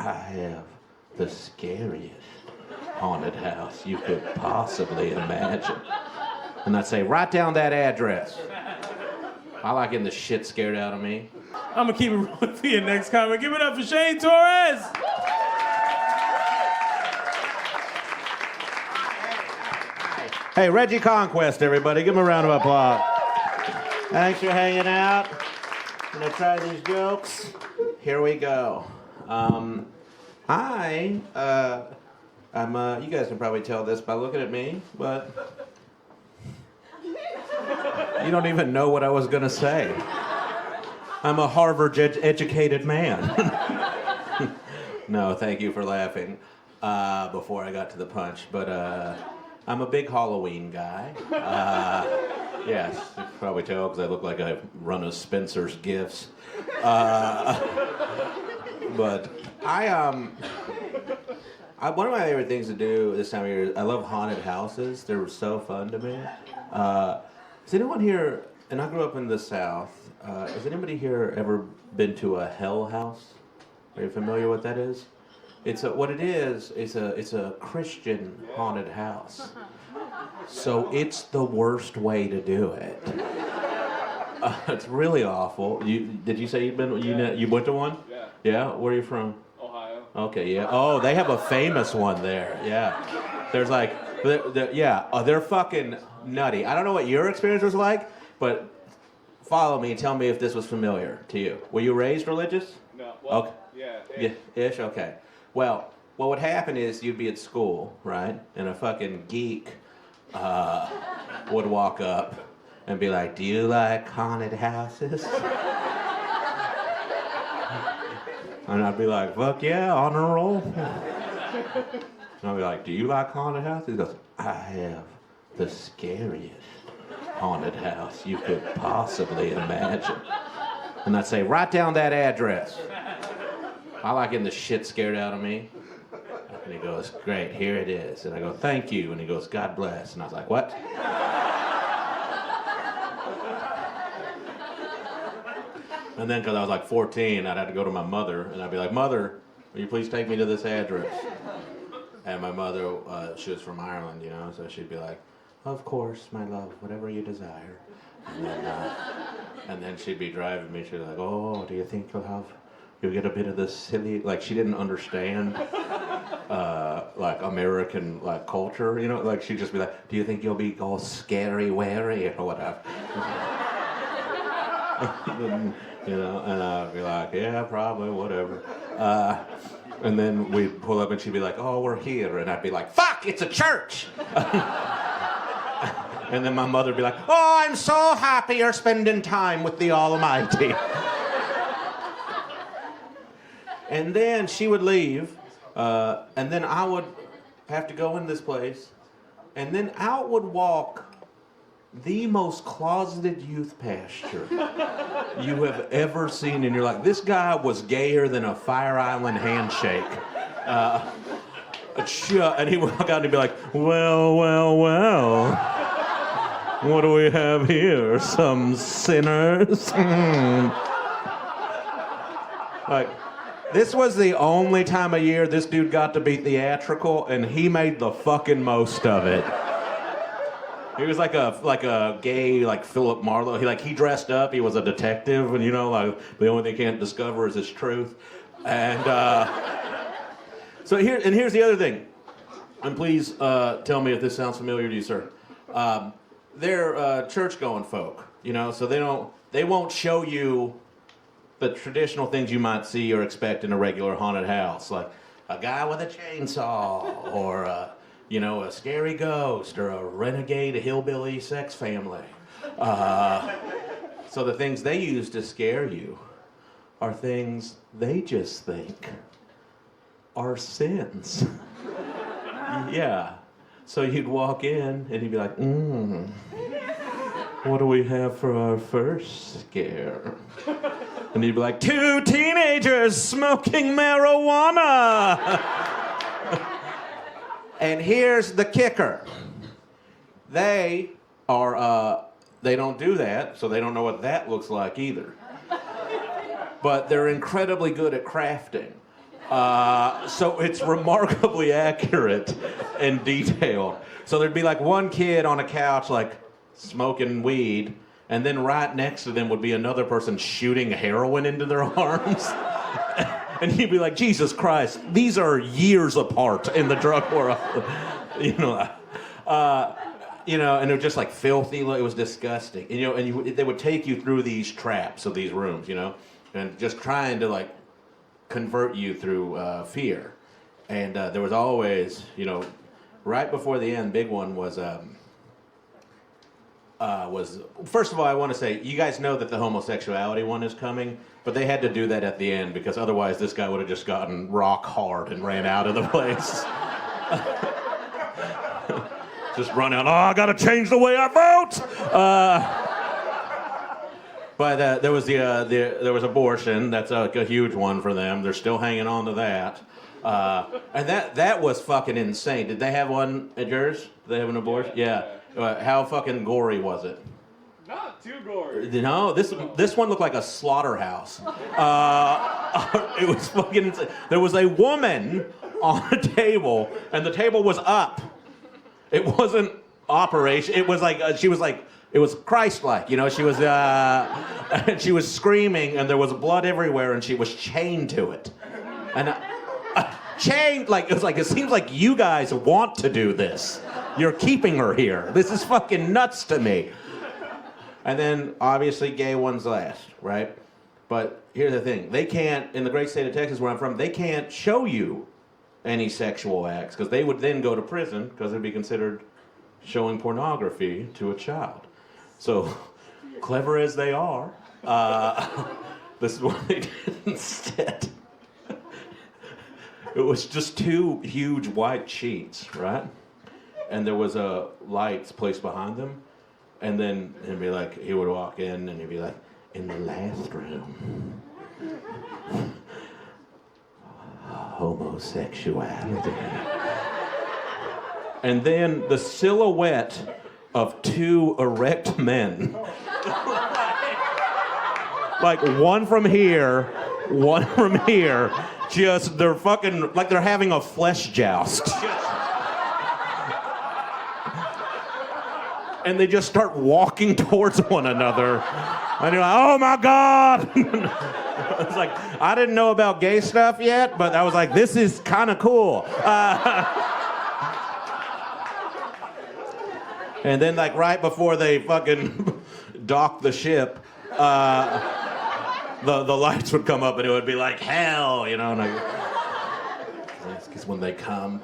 I have the scariest haunted house you could possibly imagine. And I'd say, write down that address. I like getting the shit scared out of me. I'm gonna keep it rolling for your next comment. Give it up for Shane Torres. Hey, Reggie Conquest, everybody. Give him a round of applause. Thanks for hanging out. I'm gonna try these jokes. Here we go. I'm, you guys can probably tell this by looking at me, but you don't even know what I was gonna say. I'm a Harvard-educated man. No, thank you for laughing before I got to the punch, but I'm a big Halloween guy. Yes, you can probably tell because I look like I run a Spencer's Gifts. But one of my favorite things to do this time of year, I love haunted houses. They're so fun to me. Has anyone here, and I grew up in the South, has anybody here ever been to a hell house? Are you familiar with what that is? It's a Christian haunted house. So it's the worst way to do it. It's really awful. Did you say you went to one? Yeah. Yeah? Where are you from? Ohio. Okay, yeah. Oh, they have a famous one there. Yeah. There's like, they're fucking nutty. I don't know what your experience was like, but follow me and tell me if this was familiar to you. Were you raised religious? No. Well, Okay. Yeah. Yeah, ish, okay. Well, what would happen is you'd be at school, right? And a fucking geek would walk up and be like, do you like haunted houses? And I'd be like, fuck yeah, honor roll. And I'd be like, do you like haunted houses? He goes, I have the scariest haunted house you could possibly imagine. And I'd say, write down that address. I like getting the shit scared out of me. And he goes, great, here it is. And I go, thank you. And he goes, God bless. And I was like, what? And then, because I was like 14, I'd have to go to my mother, and I'd be like, Mother, will you please take me to this address? And my mother, she was from Ireland, you know, so she'd be like, of course, my love, whatever you desire. And then she'd be driving me, she'd be like, oh, do you think you'll get a bit of this silly, like she didn't understand like American like culture, you know, like she'd just be like, do you think you'll be all scary wary or whatever? You know, and I'd be like, yeah, probably, whatever. And then we'd pull up and she'd be like, oh, we're here. And I'd be like, fuck, it's a church. And then my mother'd be like, oh, I'm so happy you're spending time with the Almighty. And then she would leave, and then I would have to go in this place, and then out would walk the most closeted youth pastor you have ever seen in your life. This guy was gayer than a Fire Island handshake. And he would walk out and he'd be like, well, well, well. What do we have here? Some sinners? Like, this was the only time of year this dude got to be theatrical, and he made the fucking most of it. He was like a gay, like Philip Marlowe. He dressed up. He was a detective, and you know, like the only thing he can't discover is his truth. And so here's the other thing. And please tell me if this sounds familiar to you, sir. They're church-going folk, you know, so they won't show you the traditional things you might see or expect in a regular haunted house, like a guy with a chainsaw, or a scary ghost, or a renegade hillbilly sex family. So the things they use to scare you are things they just think are sins. Yeah. So you'd walk in and you'd be like, what do we have for our first scare? And he'd be like, 2 teenagers smoking marijuana. And here's the kicker. They don't do that, so they don't know what that looks like either. But they're incredibly good at crafting. So it's remarkably accurate and detailed. So there'd be like one kid on a couch, like smoking weed, and then right next to them would be another person shooting heroin into their arms. And he'd be like, Jesus Christ, these are years apart in the drug world. And it was just like filthy. It was disgusting. And they would take you through these traps of these rooms, and just trying to like convert you through fear. And there was always, right before the end, big one was first of all, I want to say, you guys know that the homosexuality one is coming, but they had to do that at the end because otherwise this guy would have just gotten rock hard and ran out of the place. Just run out, I gotta change the way I vote! But there was there was abortion. That's a huge one for them. They're still hanging on to that. And that was fucking insane. Did they have one at yours? Did they have an abortion? Yeah. How fucking gory was it? Not too gory. No, this one looked like a slaughterhouse. It was fucking insane. There was a woman on a table, and the table was up. It wasn't operation. It was like she was like, it was Christ-like, She was and she was screaming, and there was blood everywhere, and she was chained to it. And chained, like it seems like you guys want to do this. You're keeping her here. This is fucking nuts to me. And then obviously gay ones last, right? But here's the thing: they can't, in the great state of Texas, where I'm from, they can't show you any sexual acts because they would then go to prison because it'd be considered showing pornography to a child. So, clever as they are, this is what they did instead. It was just two huge white sheets, right? And there was lights placed behind them. And then he'd be like, he would walk in and he'd be like, in the last room, homosexuality. And then the silhouette of two erect men. Like one from here, one from here. Just, they're fucking, like they're having a flesh joust. And they just start walking towards one another. And you're like, oh my God. It's like, I didn't know about gay stuff yet, but I was like, this is kind of cool. And then like right before they fucking dock the ship, the lights would come up and it would be like, hell, and because when they come.